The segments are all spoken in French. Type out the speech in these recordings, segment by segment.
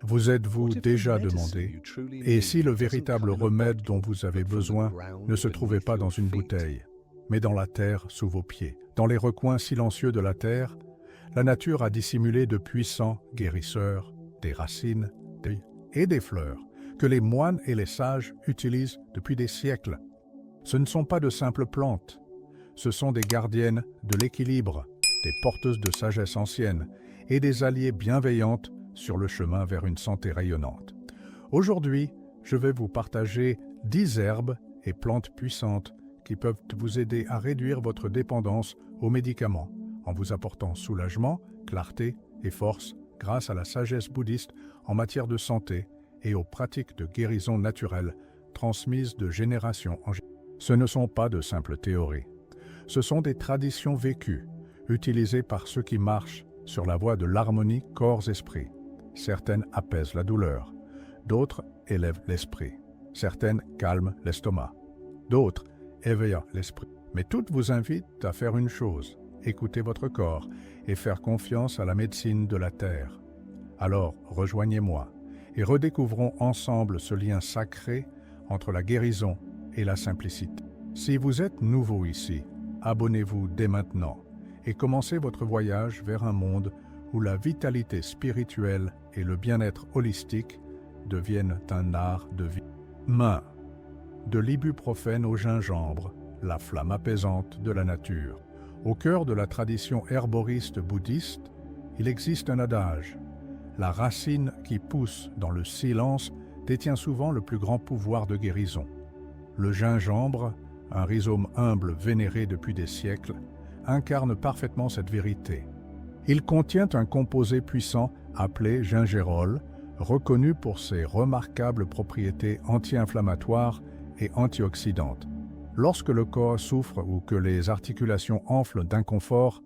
Vous êtes-vous déjà demandé, et si le véritable remède dont vous avez besoin ne se trouvait pas dans une bouteille, mais dans la terre sous vos pieds? Dans les recoins silencieux de la terre, la nature a dissimulé de puissants guérisseurs, des racines et des fleurs, que les moines et les sages utilisent depuis des siècles. Ce ne sont pas de simples plantes, ce sont des gardiennes de l'équilibre, des porteuses de sagesse ancienne et des alliées bienveillantes sur le chemin vers une santé rayonnante. Aujourd'hui, je vais vous partager 10 herbes et plantes puissantes qui peuvent vous aider à réduire votre dépendance aux médicaments en vous apportant soulagement, clarté et force grâce à la sagesse bouddhiste en matière de santé et aux pratiques de guérison naturelle transmises de génération en génération. Ce ne sont pas de simples théories. Ce sont des traditions vécues, utilisées par ceux qui marchent sur la voie de l'harmonie corps-esprit. Certaines apaisent la douleur, d'autres élèvent l'esprit, certaines calment l'estomac, d'autres éveillent l'esprit. Mais toutes vous invitent à faire une chose, écouter votre corps et faire confiance à la médecine de la terre. Alors, rejoignez-moi et redécouvrons ensemble ce lien sacré entre la guérison et la simplicité. Si vous êtes nouveau ici, abonnez-vous dès maintenant et commencez votre voyage vers un monde où la vitalité spirituelle et le bien-être holistique deviennent un art de vie. Main. De l'ibuprofène au gingembre, la flamme apaisante de la nature. Au cœur de la tradition herboriste bouddhiste, il existe un adage. La racine qui pousse dans le silence détient souvent le plus grand pouvoir de guérison. Le gingembre, un rhizome humble vénéré depuis des siècles, incarne parfaitement cette vérité. Il contient un composé puissant appelé gingérol, reconnu pour ses remarquables propriétés anti-inflammatoires et antioxydantes. Lorsque le corps souffre ou que les articulations enflent d'inconfort,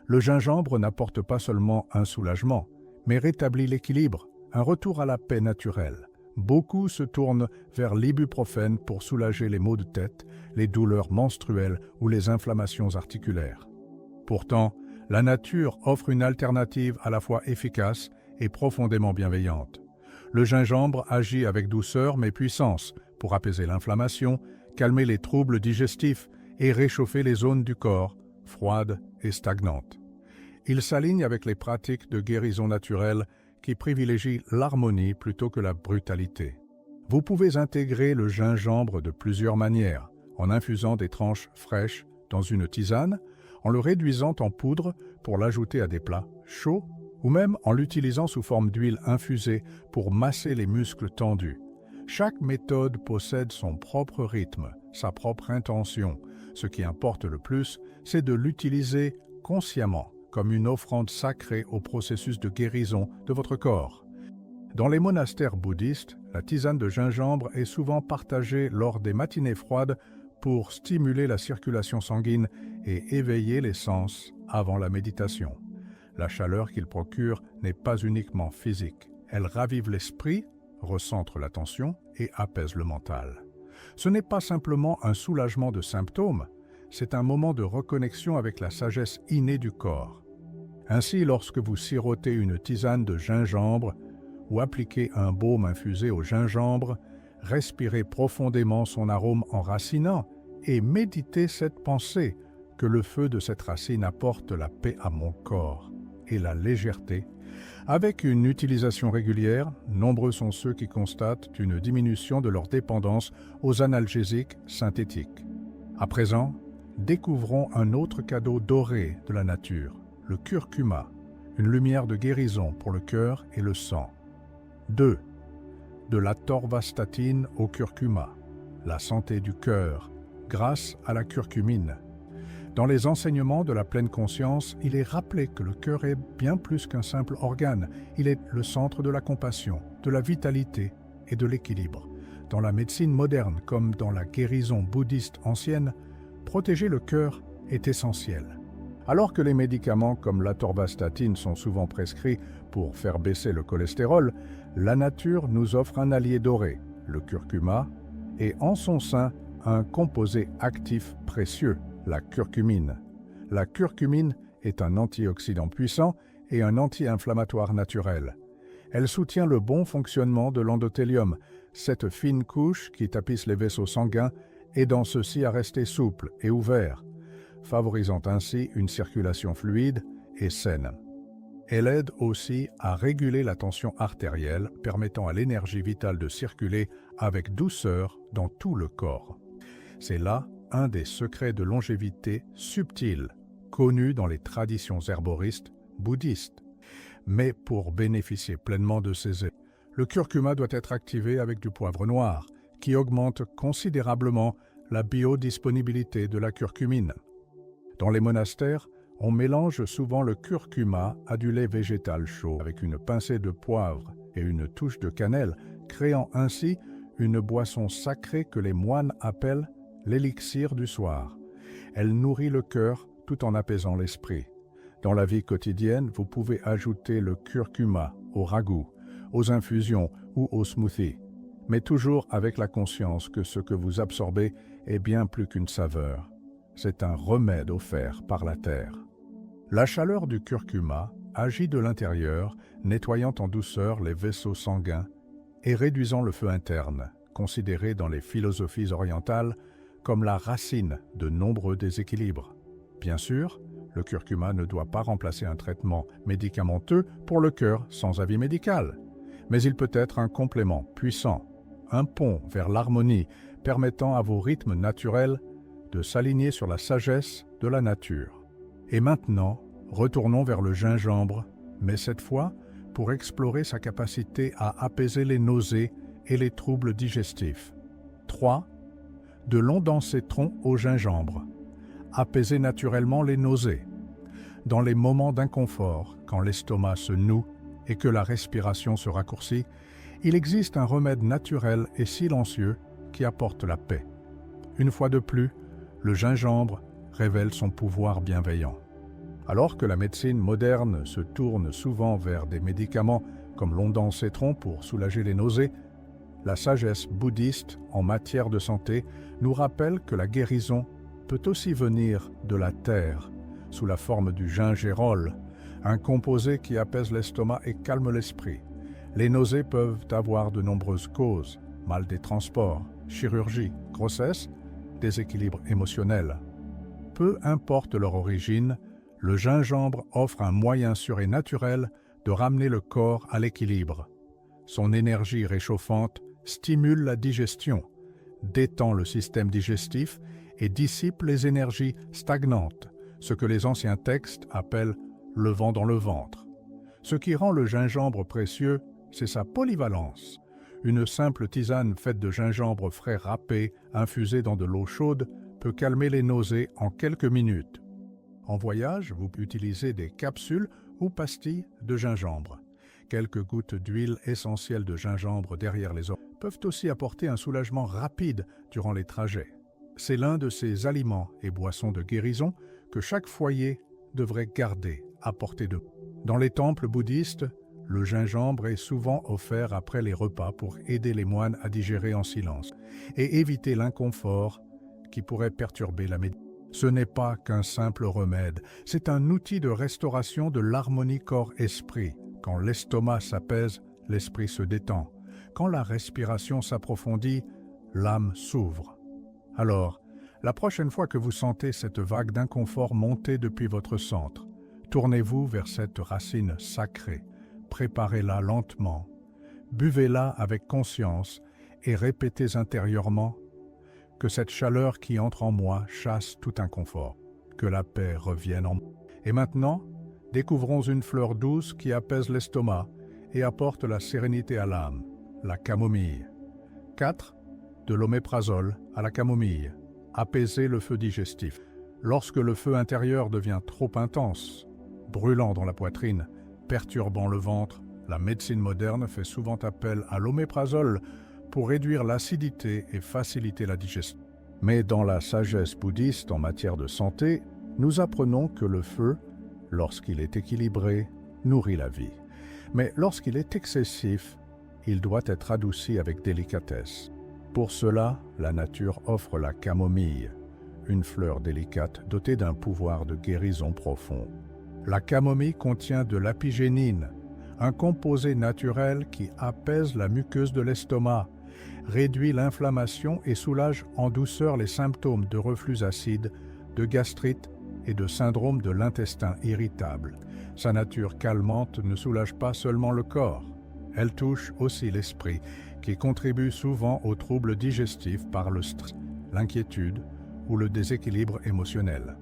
le gingembre n'apporte pas seulement un soulagement, mais rétablit l'équilibre, un retour à la paix naturelle. Beaucoup se tournent vers l'ibuprofène pour soulager les maux de tête, les douleurs menstruelles ou les inflammations articulaires. Pourtant, la nature offre une alternative à la fois efficace et profondément bienveillante. Le gingembre agit avec douceur mais puissance pour apaiser l'inflammation, calmer les troubles digestifs et réchauffer les zones du corps, froides et stagnantes. Il s'aligne avec les pratiques de guérison naturelle qui privilégient l'harmonie plutôt que la brutalité. Vous pouvez intégrer le gingembre de plusieurs manières, en infusant des tranches fraîches dans une tisane, en le réduisant en poudre pour l'ajouter à des plats chauds, ou même en l'utilisant sous forme d'huile infusée pour masser les muscles tendus. Chaque méthode possède son propre rythme, sa propre intention. Ce qui importe le plus, c'est de l'utiliser consciemment, comme une offrande sacrée au processus de guérison de votre corps. Dans les monastères bouddhistes, la tisane de gingembre est souvent partagée lors des matinées froides pour stimuler la circulation sanguine et éveiller les sens avant la méditation. La chaleur qu'il procure n'est pas uniquement physique. Elle ravive l'esprit, recentre l'attention et apaise le mental. Ce n'est pas simplement un soulagement de symptômes, c'est un moment de reconnexion avec la sagesse innée du corps. Ainsi, lorsque vous sirotez une tisane de gingembre ou appliquez un baume infusé au gingembre, respirez profondément son arôme enracinant et méditez cette pensée que le feu de cette racine apporte la paix à mon corps et la légèreté. Avec une utilisation régulière, nombreux sont ceux qui constatent une diminution de leur dépendance aux analgésiques synthétiques. À présent, découvrons un autre cadeau doré de la nature. Le curcuma, une lumière de guérison pour le cœur et le sang. 2. De la torvastatine au curcuma, la santé du cœur, grâce à la curcumine. Dans les enseignements de la pleine conscience, il est rappelé que le cœur est bien plus qu'un simple organe. Il est le centre de la compassion, de la vitalité et de l'équilibre. Dans la médecine moderne comme dans la guérison bouddhiste ancienne, protéger le cœur est essentiel. Alors que les médicaments comme l'atorvastatine sont souvent prescrits pour faire baisser le cholestérol, la nature nous offre un allié doré, le curcuma, et en son sein un composé actif précieux, la curcumine. La curcumine est un antioxydant puissant et un anti-inflammatoire naturel. Elle soutient le bon fonctionnement de l'endothélium, cette fine couche qui tapisse les vaisseaux sanguins, aidant ceux-ci à rester souples et ouverts, favorisant ainsi une circulation fluide et saine. Elle aide aussi à réguler la tension artérielle, permettant à l'énergie vitale de circuler avec douceur dans tout le corps. C'est là un des secrets de longévité subtils, connus dans les traditions herboristes bouddhistes. Mais pour bénéficier pleinement de ces effets, le curcuma doit être activé avec du poivre noir, qui augmente considérablement la biodisponibilité de la curcumine. Dans les monastères, on mélange souvent le curcuma à du lait végétal chaud avec une pincée de poivre et une touche de cannelle, créant ainsi une boisson sacrée que les moines appellent l'élixir du soir. Elle nourrit le cœur tout en apaisant l'esprit. Dans la vie quotidienne, vous pouvez ajouter le curcuma au ragoût, aux infusions ou aux smoothies, mais toujours avec la conscience que ce que vous absorbez est bien plus qu'une saveur. C'est un remède offert par la terre. La chaleur du curcuma agit de l'intérieur, nettoyant en douceur les vaisseaux sanguins et réduisant le feu interne, considéré dans les philosophies orientales comme la racine de nombreux déséquilibres. Bien sûr, le curcuma ne doit pas remplacer un traitement médicamenteux pour le cœur sans avis médical, mais il peut être un complément puissant, un pont vers l'harmonie permettant à vos rythmes naturels de s'aligner sur la sagesse de la nature. Et maintenant, retournons vers le gingembre, mais cette fois pour explorer sa capacité à apaiser les nausées et les troubles digestifs. 3. De l'eau dans citron au gingembre. Apaiser naturellement les nausées. Dans les moments d'inconfort, quand l'estomac se noue et que la respiration se raccourcit, il existe un remède naturel et silencieux qui apporte la paix. Une fois de plus, le gingembre révèle son pouvoir bienveillant. Alors que la médecine moderne se tourne souvent vers des médicaments comme l'ondan citron pour soulager les nausées, la sagesse bouddhiste en matière de santé nous rappelle que la guérison peut aussi venir de la terre, sous la forme du gingérol, un composé qui apaise l'estomac et calme l'esprit. Les nausées peuvent avoir de nombreuses causes: mal des transports, chirurgie, grossesse, déséquilibre émotionnel. Peu importe leur origine, le gingembre offre un moyen sûr et naturel de ramener le corps à l'équilibre. Son énergie réchauffante stimule la digestion, détend le système digestif et dissipe les énergies stagnantes, ce que les anciens textes appellent le vent dans le ventre. Ce qui rend le gingembre précieux, c'est sa polyvalence. Une simple tisane faite de gingembre frais râpé, infusée dans de l'eau chaude, peut calmer les nausées en quelques minutes. En voyage, vous utilisez des capsules ou pastilles de gingembre. Quelques gouttes d'huile essentielle de gingembre derrière les oreilles peuvent aussi apporter un soulagement rapide durant les trajets. C'est l'un de ces aliments et boissons de guérison que chaque foyer devrait garder à portée de main. Dans les temples bouddhistes, le gingembre est souvent offert après les repas pour aider les moines à digérer en silence et éviter l'inconfort qui pourrait perturber la méditation. Ce n'est pas qu'un simple remède, c'est un outil de restauration de l'harmonie corps-esprit. Quand l'estomac s'apaise, l'esprit se détend. Quand la respiration s'approfondit, l'âme s'ouvre. Alors, la prochaine fois que vous sentez cette vague d'inconfort monter depuis votre centre, tournez-vous vers cette racine sacrée, préparez-la lentement, buvez-la avec conscience et répétez intérieurement: que cette chaleur qui entre en moi chasse tout inconfort, que la paix revienne en moi. Et maintenant, découvrons une fleur douce qui apaise l'estomac et apporte la sérénité à l'âme, la camomille. 4. De l'oméprazole à la camomille. Apaiser le feu digestif. Lorsque le feu intérieur devient trop intense, brûlant dans la poitrine, perturbant le ventre, la médecine moderne fait souvent appel à l'oméprazole pour réduire l'acidité et faciliter la digestion. Mais dans la sagesse bouddhiste en matière de santé, nous apprenons que le feu, lorsqu'il est équilibré, nourrit la vie. Mais lorsqu'il est excessif, il doit être adouci avec délicatesse. Pour cela, la nature offre la camomille, une fleur délicate dotée d'un pouvoir de guérison profond. La camomille contient de l'apigénine, un composé naturel qui apaise la muqueuse de l'estomac, réduit l'inflammation et soulage en douceur les symptômes de reflux acide, de gastrite et de syndrome de l'intestin irritable. Sa nature calmante ne soulage pas seulement le corps, elle touche aussi l'esprit, qui contribue souvent aux troubles digestifs par le stress, l'inquiétude ou le déséquilibre émotionnel.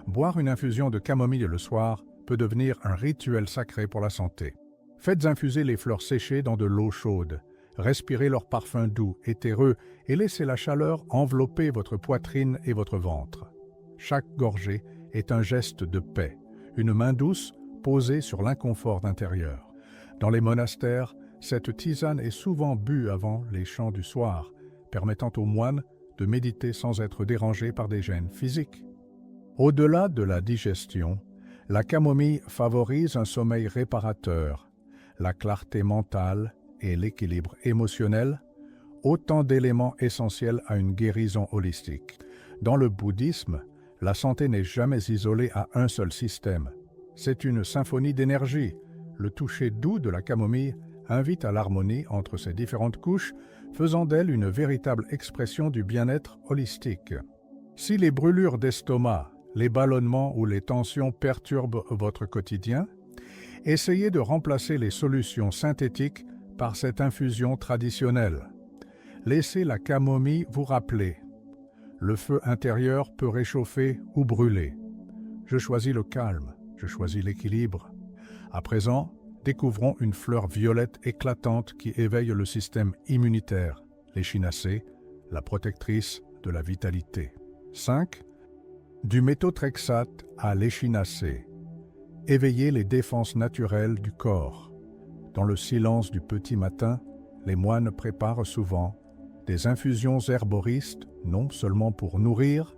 Boire une infusion de camomille le soir peut devenir un rituel sacré pour la santé. Faites infuser les fleurs séchées dans de l'eau chaude. Respirez leur parfum doux et terreux et laissez la chaleur envelopper votre poitrine et votre ventre. Chaque gorgée est un geste de paix, une main douce posée sur l'inconfort intérieur. Dans les monastères, cette tisane est souvent bue avant les chants du soir, permettant aux moines de méditer sans être dérangés par des gênes physiques. Au-delà de la digestion, la camomille favorise un sommeil réparateur, la clarté mentale et l'équilibre émotionnel, autant d'éléments essentiels à une guérison holistique. Dans le bouddhisme, la santé n'est jamais isolée à un seul système. C'est une symphonie d'énergie. Le toucher doux de la camomille invite à l'harmonie entre ces différentes couches, faisant d'elle une véritable expression du bien-être holistique. Si les brûlures d'estomac, les ballonnements ou les tensions perturbent votre quotidien, essayez de remplacer les solutions synthétiques par cette infusion traditionnelle. Laissez la camomille vous rappeler. Le feu intérieur peut réchauffer ou brûler. Je choisis le calme, je choisis l'équilibre. À présent, découvrons une fleur violette éclatante qui éveille le système immunitaire, l'échinacée, la protectrice de la vitalité. 5. Du méthotrexate à l'échinacée. Éveillez les défenses naturelles du corps. Dans le silence du petit matin, les moines préparent souvent des infusions herboristes, non seulement pour nourrir,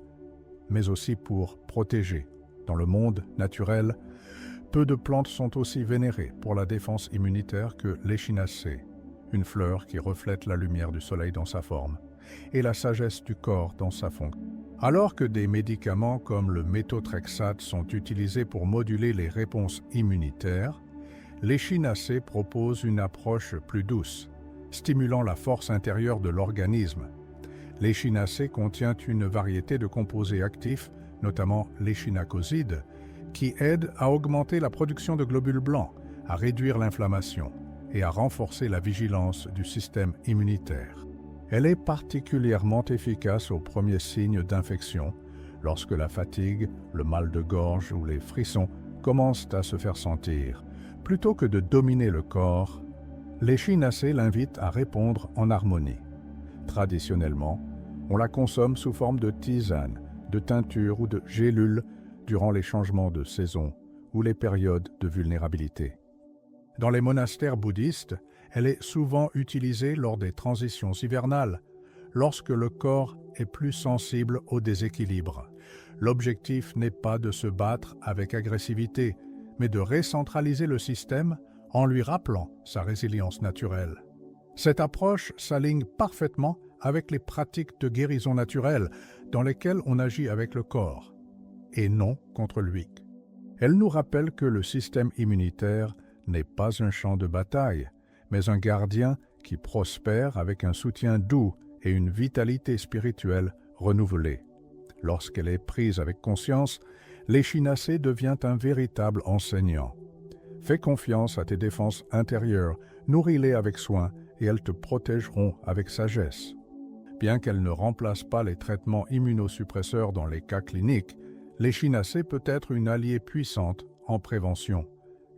mais aussi pour protéger. Dans le monde naturel, peu de plantes sont aussi vénérées pour la défense immunitaire que l'échinacée, une fleur qui reflète la lumière du soleil dans sa forme et la sagesse du corps dans sa fonction. Alors que des médicaments comme le méthotrexate sont utilisés pour moduler les réponses immunitaires, l'échinacée propose une approche plus douce, stimulant la force intérieure de l'organisme. L'échinacée contient une variété de composés actifs, notamment l'échinacoside, qui aident à augmenter la production de globules blancs, à réduire l'inflammation et à renforcer la vigilance du système immunitaire. Elle est particulièrement efficace aux premiers signes d'infection, lorsque la fatigue, le mal de gorge ou les frissons commencent à se faire sentir. Plutôt que de dominer le corps, l'échinacée l'invite à répondre en harmonie. Traditionnellement, on la consomme sous forme de tisane, de teinture ou de gélule durant les changements de saison ou les périodes de vulnérabilité. Dans les monastères bouddhistes, elle est souvent utilisée lors des transitions hivernales, lorsque le corps est plus sensible au déséquilibre. L'objectif n'est pas de se battre avec agressivité, mais de recentraliser le système en lui rappelant sa résilience naturelle. Cette approche s'aligne parfaitement avec les pratiques de guérison naturelle dans lesquelles on agit avec le corps, et non contre lui. Elle nous rappelle que le système immunitaire n'est pas un champ de bataille, mais un gardien qui prospère avec un soutien doux et une vitalité spirituelle renouvelée. Lorsqu'elle est prise avec conscience, l'échinacée devient un véritable enseignant. Fais confiance à tes défenses intérieures, nourris-les avec soin et elles te protégeront avec sagesse. Bien qu'elle ne remplace pas les traitements immunosuppresseurs dans les cas cliniques, l'échinacée peut être une alliée puissante en prévention,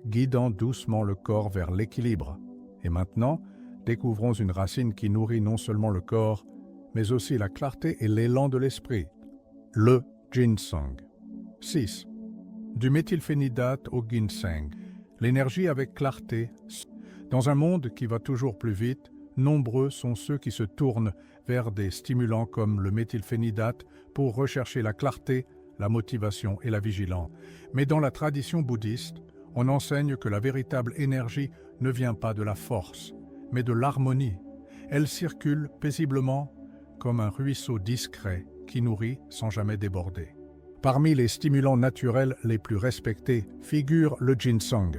guidant doucement le corps vers l'équilibre. Et maintenant, découvrons une racine qui nourrit non seulement le corps, mais aussi la clarté et l'élan de l'esprit, le ginseng. 6. Du méthylphénidate au ginseng. L'énergie avec clarté. Dans un monde qui va toujours plus vite, nombreux sont ceux qui se tournent vers des stimulants comme le méthylphénidate pour rechercher la clarté, la motivation et la vigilance. Mais dans la tradition bouddhiste, on enseigne que la véritable énergie ne vient pas de la force, mais de l'harmonie. Elle circule paisiblement comme un ruisseau discret qui nourrit sans jamais déborder. Parmi les stimulants naturels les plus respectés figure le ginseng.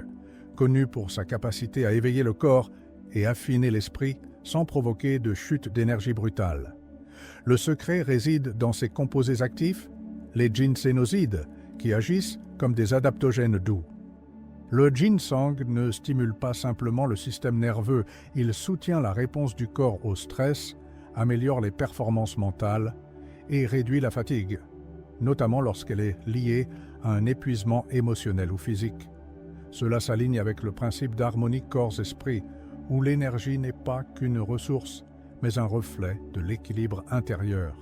connu pour sa capacité à éveiller le corps et affiner l'esprit sans provoquer de chute d'énergie brutale. Le secret réside dans ses composés actifs, les ginsénosides, qui agissent comme des adaptogènes doux. Le ginseng ne stimule pas simplement le système nerveux, il soutient la réponse du corps au stress, améliore les performances mentales et réduit la fatigue, notamment lorsqu'elle est liée à un épuisement émotionnel ou physique. Cela s'aligne avec le principe d'harmonie corps-esprit, où l'énergie n'est pas qu'une ressource, mais un reflet de l'équilibre intérieur.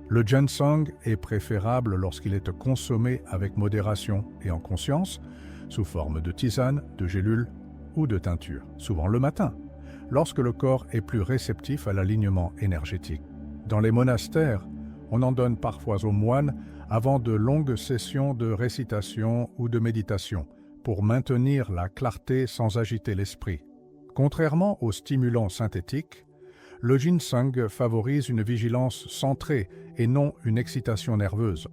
Le ginseng est préférable lorsqu'il est consommé avec modération et en conscience, sous forme de tisane, de gélule ou de teinture, souvent le matin, lorsque le corps est plus réceptif à l'alignement énergétique. Dans les monastères, on en donne parfois aux moines avant de longues sessions de récitation ou de méditation, pour maintenir la clarté sans agiter l'esprit. Contrairement aux stimulants synthétiques, le ginseng favorise une vigilance centrée et non une excitation nerveuse.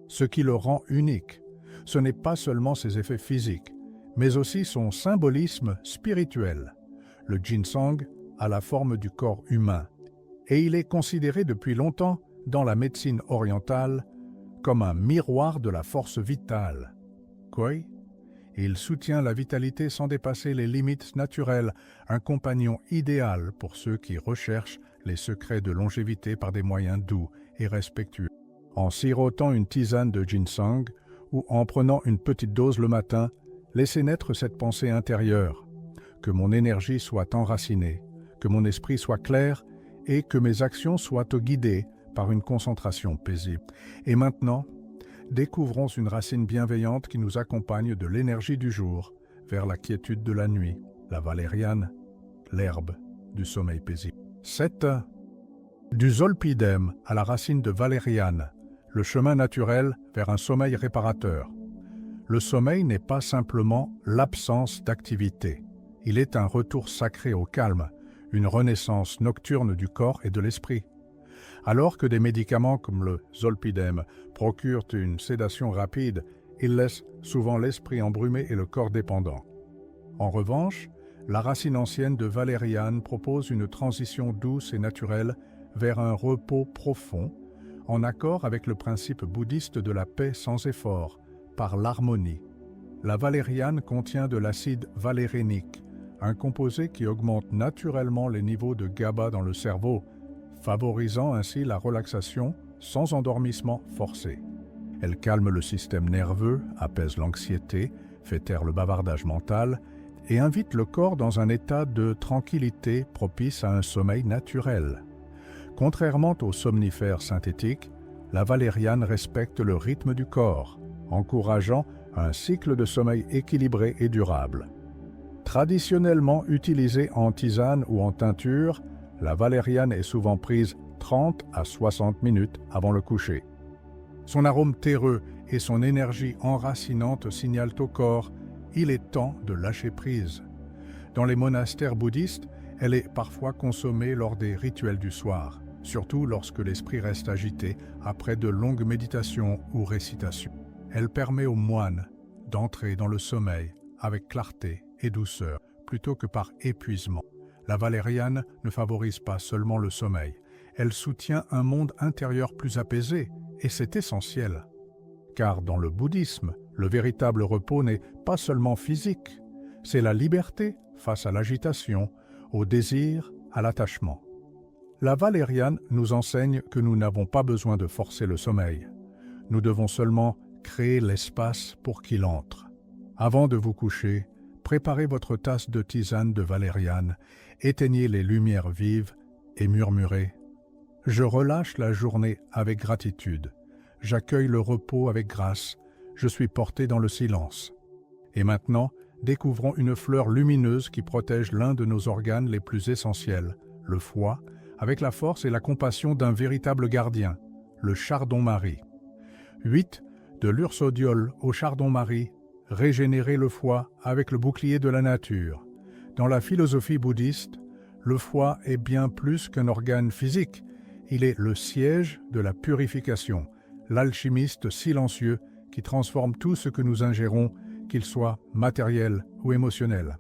Ce qui le rend unique, ce n'est pas seulement ses effets physiques, mais aussi son symbolisme spirituel. Le ginseng a la forme du corps humain, et il est considéré depuis longtemps dans la médecine orientale comme un miroir de la force vitale. Koi, il soutient la vitalité sans dépasser les limites naturelles, un compagnon idéal pour ceux qui recherchent les secrets de longévité par des moyens doux et respectueux. En sirotant une tisane de ginseng ou en prenant une petite dose le matin, laissez naître cette pensée intérieure, que mon énergie soit enracinée, que mon esprit soit clair et que mes actions soient guidées par une concentration paisible. Et maintenant, découvrons une racine bienveillante qui nous accompagne de l'énergie du jour vers la quiétude de la nuit, la valériane, l'herbe du sommeil paisible. 7. Du zolpidem à la racine de valériane, le chemin naturel vers un sommeil réparateur. Le sommeil n'est pas simplement l'absence d'activité. Il est un retour sacré au calme, une renaissance nocturne du corps et de l'esprit. Alors que des médicaments comme le zolpidem procurent une sédation rapide, ils laissent souvent l'esprit embrumé et le corps dépendant. En revanche, la racine ancienne de valériane propose une transition douce et naturelle vers un repos profond, en accord avec le principe bouddhiste de la paix sans effort, par l'harmonie. La valériane contient de l'acide valérénique, un composé qui augmente naturellement les niveaux de GABA dans le cerveau, favorisant ainsi la relaxation sans endormissement forcé. Elle calme le système nerveux, apaise l'anxiété, fait taire le bavardage mental et invite le corps dans un état de tranquillité propice à un sommeil naturel. Contrairement aux somnifères synthétiques, la valériane respecte le rythme du corps, encourageant un cycle de sommeil équilibré et durable. Traditionnellement utilisée en tisane ou en teinture, la valériane est souvent prise 30 à 60 minutes avant le coucher. Son arôme terreux et son énergie enracinante signalent au corps « il est temps de lâcher prise ». Dans les monastères bouddhistes, elle est parfois consommée lors des rituels du soir, surtout lorsque l'esprit reste agité après de longues méditations ou récitations. Elle permet aux moines d'entrer dans le sommeil avec clarté et douceur, plutôt que par épuisement. La valériane ne favorise pas seulement le sommeil, elle soutient un monde intérieur plus apaisé, et c'est essentiel. Car dans le bouddhisme, le véritable repos n'est pas seulement physique, c'est la liberté face à l'agitation, au désir, à l'attachement. La valériane nous enseigne que nous n'avons pas besoin de forcer le sommeil. Nous devons seulement créer l'espace pour qu'il entre. Avant de vous coucher, préparez votre tasse de tisane de valériane, éteignez les lumières vives et murmurez « Je relâche la journée avec gratitude, j'accueille le repos avec grâce, je suis porté dans le silence. » Et maintenant, découvrons une fleur lumineuse qui protège l'un de nos organes les plus essentiels, le foie, avec la force et la compassion d'un véritable gardien, le chardon-marie. 8. De l'ursodiol au chardon-marie, régénérer le foie avec le bouclier de la nature. Dans la philosophie bouddhiste, le foie est bien plus qu'un organe physique. Il est le siège de la purification, l'alchimiste silencieux qui transforme tout ce que nous ingérons, qu'il soit matériel ou émotionnel.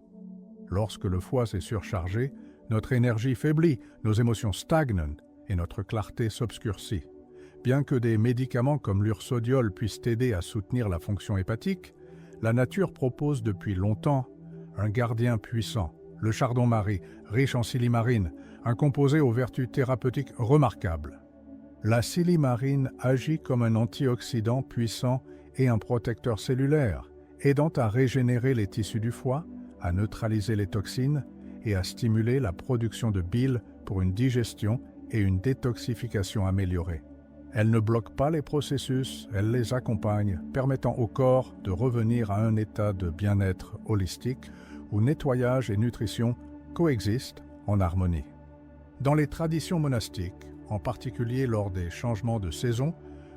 Lorsque le foie s'est surchargé, notre énergie faiblit, nos émotions stagnent et notre clarté s'obscurcit. Bien que des médicaments comme l'ursodiol puissent aider à soutenir la fonction hépatique, la nature propose depuis longtemps un gardien puissant, le chardon-marie, riche en silimarine, un composé aux vertus thérapeutiques remarquables. La silimarine agit comme un antioxydant puissant et un protecteur cellulaire, aidant à régénérer les tissus du foie, à neutraliser les toxines et à stimuler la production de bile pour une digestion et une détoxification améliorée. Elle ne bloque pas les processus, elle les accompagne, permettant au corps de revenir à un état de bien-être holistique où nettoyage et nutrition coexistent en harmonie. Dans les traditions monastiques, en particulier lors des changements de saison,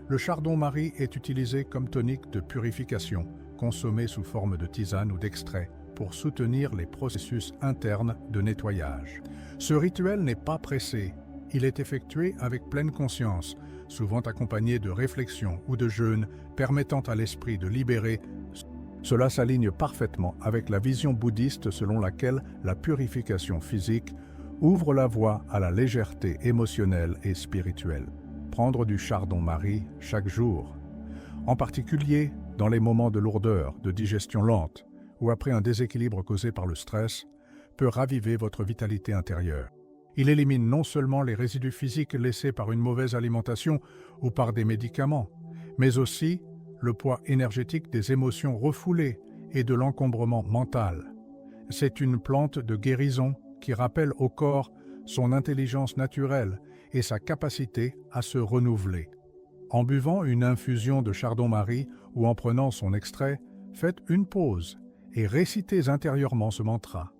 le chardon-marie est utilisé comme tonique de purification, consommé sous forme de tisane ou d'extrait, pour soutenir les processus internes de nettoyage. Ce rituel n'est pas pressé, il est effectué avec pleine conscience, souvent accompagné de réflexion ou de jeûne, permettant à l'esprit de libérer. Cela s'aligne parfaitement avec la vision bouddhiste selon laquelle la purification physique ouvre la voie à la légèreté émotionnelle et spirituelle. Prendre du chardon-marie chaque jour, en particulier dans les moments de lourdeur, de digestion lente ou après un déséquilibre causé par le stress, peut raviver votre vitalité intérieure. Il élimine non seulement les résidus physiques laissés par une mauvaise alimentation ou par des médicaments, mais aussi le poids énergétique des émotions refoulées et de l'encombrement mental. C'est une plante de guérison qui rappelle au corps son intelligence naturelle et sa capacité à se renouveler. En buvant une infusion de chardon-marie ou en prenant son extrait, faites une pause et récitez intérieurement ce mantra.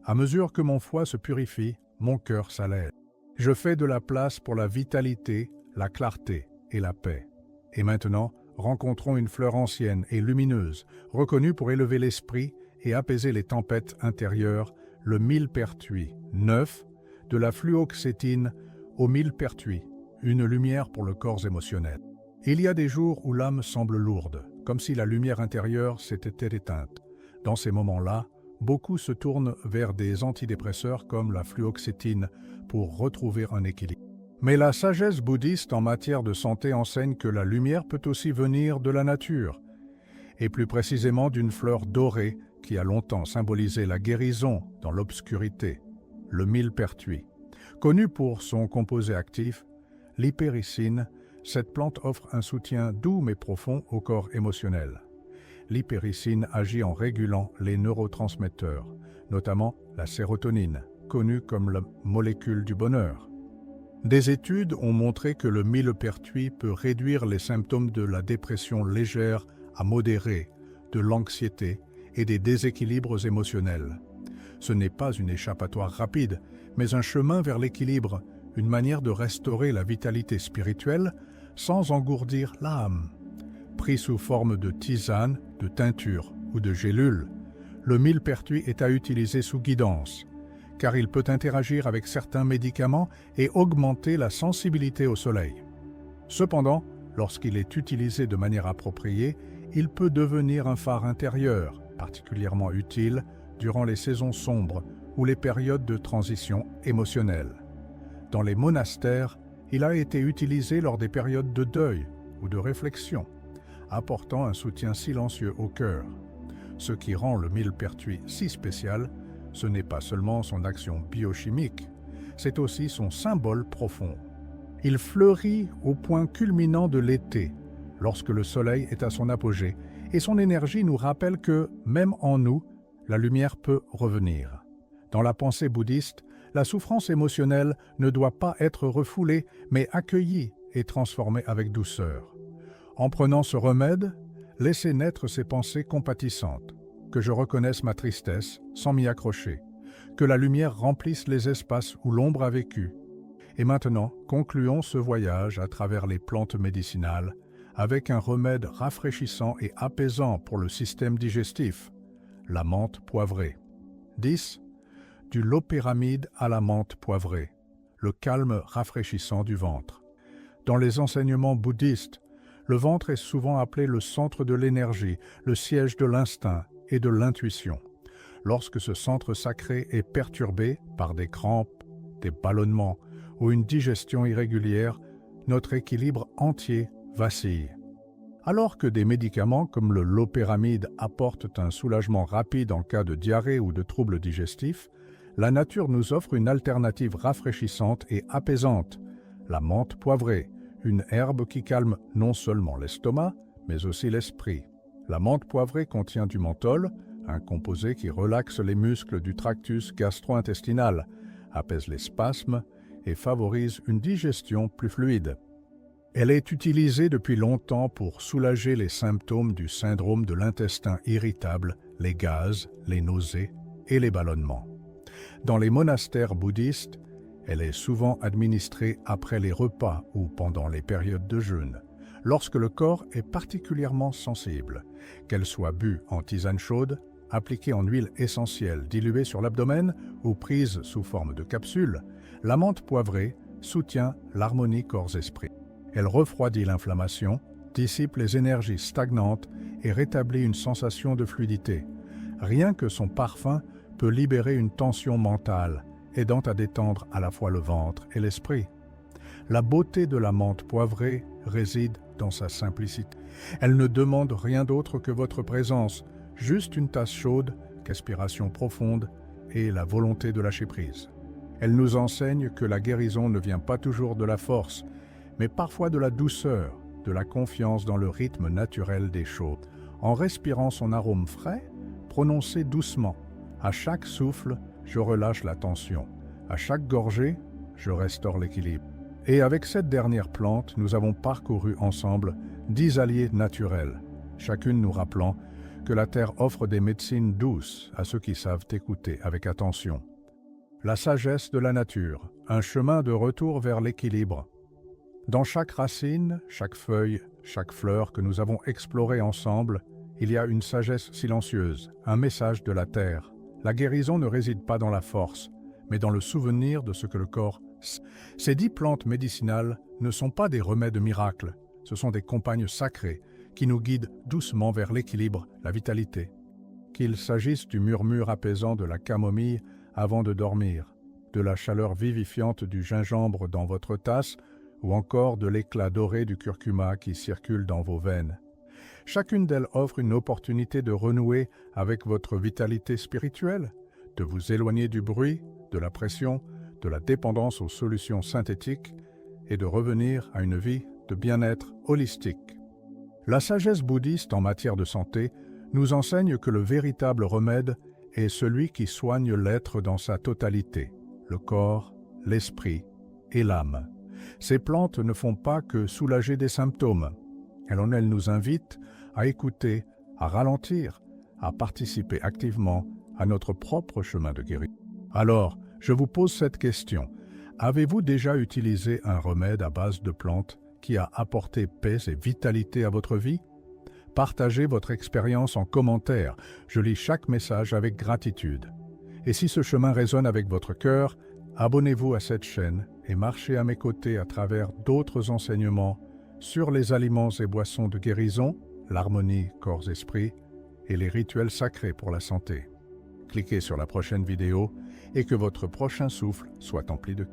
À mesure que mon foie se purifie, mon cœur s'allège. Je fais de la place pour la vitalité, la clarté et la paix. Et maintenant, rencontrons une fleur ancienne et lumineuse, reconnue pour élever l'esprit et apaiser les tempêtes intérieures, le millepertuis, neuf, de la fluoxétine au millepertuis, une lumière pour le corps émotionnel. Il y a des jours où l'âme semble lourde, comme si la lumière intérieure s'était éteinte. Dans ces moments-là, beaucoup se tournent vers des antidépresseurs comme la fluoxétine pour retrouver un équilibre. Mais la sagesse bouddhiste en matière de santé enseigne que la lumière peut aussi venir de la nature, et plus précisément d'une fleur dorée qui a longtemps symbolisé la guérison dans l'obscurité, le millepertuis. Connue pour son composé actif, l'hypéricine, cette plante offre un soutien doux mais profond au corps émotionnel. L'hypéricine agit en régulant les neurotransmetteurs, notamment la sérotonine, connue comme la molécule du bonheur. Des études ont montré que le millepertuis peut réduire les symptômes de la dépression légère à modérée, de l'anxiété et des déséquilibres émotionnels. Ce n'est pas une échappatoire rapide, mais un chemin vers l'équilibre, une manière de restaurer la vitalité spirituelle sans engourdir l'âme. Pris sous forme de tisane, de teinture ou de gélule, le millepertuis est à utiliser sous guidance, car il peut interagir avec certains médicaments et augmenter la sensibilité au soleil. Cependant, lorsqu'il est utilisé de manière appropriée, il peut devenir un phare intérieur, particulièrement utile durant les saisons sombres ou les périodes de transition émotionnelle. Dans les monastères, il a été utilisé lors des périodes de deuil ou de réflexion, apportant un soutien silencieux au cœur. Ce qui rend le millepertuis si spécial, ce n'est pas seulement son action biochimique, c'est aussi son symbole profond. Il fleurit au point culminant de l'été, lorsque le soleil est à son apogée, et son énergie nous rappelle que, même en nous, la lumière peut revenir. Dans la pensée bouddhiste, la souffrance émotionnelle ne doit pas être refoulée, mais accueillie et transformée avec douceur. En prenant ce remède, laissez naître ces pensées compatissantes, que je reconnaisse ma tristesse sans m'y accrocher, que la lumière remplisse les espaces où l'ombre a vécu. Et maintenant, concluons ce voyage à travers les plantes médicinales avec un remède rafraîchissant et apaisant pour le système digestif, la menthe poivrée. 10. Du lopéramide à la menthe poivrée, le calme rafraîchissant du ventre. Dans les enseignements bouddhistes, Le ventre est souvent appelé le centre de l'énergie, le siège de l'instinct et de l'intuition. Lorsque ce centre sacré est perturbé par des crampes, des ballonnements ou une digestion irrégulière, notre équilibre entier vacille. Alors que des médicaments comme le loperamide apportent un soulagement rapide en cas de diarrhée ou de troubles digestifs, la nature nous offre une alternative rafraîchissante et apaisante, la menthe poivrée, une herbe qui calme non seulement l'estomac, mais aussi l'esprit. La menthe poivrée contient du menthol, un composé qui relaxe les muscles du tractus gastro-intestinal, apaise les spasmes et favorise une digestion plus fluide. Elle est utilisée depuis longtemps pour soulager les symptômes du syndrome de l'intestin irritable, les gaz, les nausées et les ballonnements. Dans les monastères bouddhistes, elle est souvent administrée après les repas ou pendant les périodes de jeûne, lorsque le corps est particulièrement sensible, qu'elle soit bue en tisane chaude, appliquée en huile essentielle diluée sur l'abdomen ou prise sous forme de capsule. La menthe poivrée soutient l'harmonie corps-esprit. Elle refroidit l'inflammation, dissipe les énergies stagnantes et rétablit une sensation de fluidité. Rien que son parfum peut libérer une tension mentale, aidant à détendre à la fois le ventre et l'esprit. La beauté de la menthe poivrée réside dans sa simplicité. Elle ne demande rien d'autre que votre présence, juste une tasse chaude, qu'aspiration profonde et la volonté de lâcher prise. Elle nous enseigne que la guérison ne vient pas toujours de la force, mais parfois de la douceur, de la confiance dans le rythme naturel des choses. En respirant son arôme frais, prononcez doucement. À chaque souffle, je relâche la tension. À chaque gorgée, je restaure l'équilibre. Et avec cette dernière plante, nous avons parcouru ensemble 10 alliés naturels, chacune nous rappelant que la terre offre des médecines douces à ceux qui savent écouter avec attention. La sagesse de la nature, un chemin de retour vers l'équilibre. Dans chaque racine, chaque feuille, chaque fleur que nous avons explorée ensemble, il y a une sagesse silencieuse, un message de la terre. La guérison ne réside pas dans la force, mais dans le souvenir de ce que le corps sait. Ces 10 plantes médicinales ne sont pas des remèdes miracles, ce sont des compagnes sacrées qui nous guident doucement vers l'équilibre, la vitalité. Qu'il s'agisse du murmure apaisant de la camomille avant de dormir, de la chaleur vivifiante du gingembre dans votre tasse, ou encore de l'éclat doré du curcuma qui circule dans vos veines. Chacune d'elles offre une opportunité de renouer avec votre vitalité spirituelle, de vous éloigner du bruit, de la pression, de la dépendance aux solutions synthétiques et de revenir à une vie de bien-être holistique. La sagesse bouddhiste en matière de santé nous enseigne que le véritable remède est celui qui soigne l'être dans sa totalité, le corps, l'esprit et l'âme. Ces plantes ne font pas que soulager des symptômes. Elles nous invitent à écouter, à ralentir, à participer activement à notre propre chemin de guérison. Alors, je vous pose cette question. Avez-vous déjà utilisé un remède à base de plantes qui a apporté paix et vitalité à votre vie? Partagez votre expérience en commentaire. Je lis chaque message avec gratitude. Et si ce chemin résonne avec votre cœur, abonnez-vous à cette chaîne et marchez à mes côtés à travers d'autres enseignements sur les aliments et boissons de guérison, l'harmonie corps-esprit et les rituels sacrés pour la santé. Cliquez sur la prochaine vidéo et que votre prochain souffle soit empli de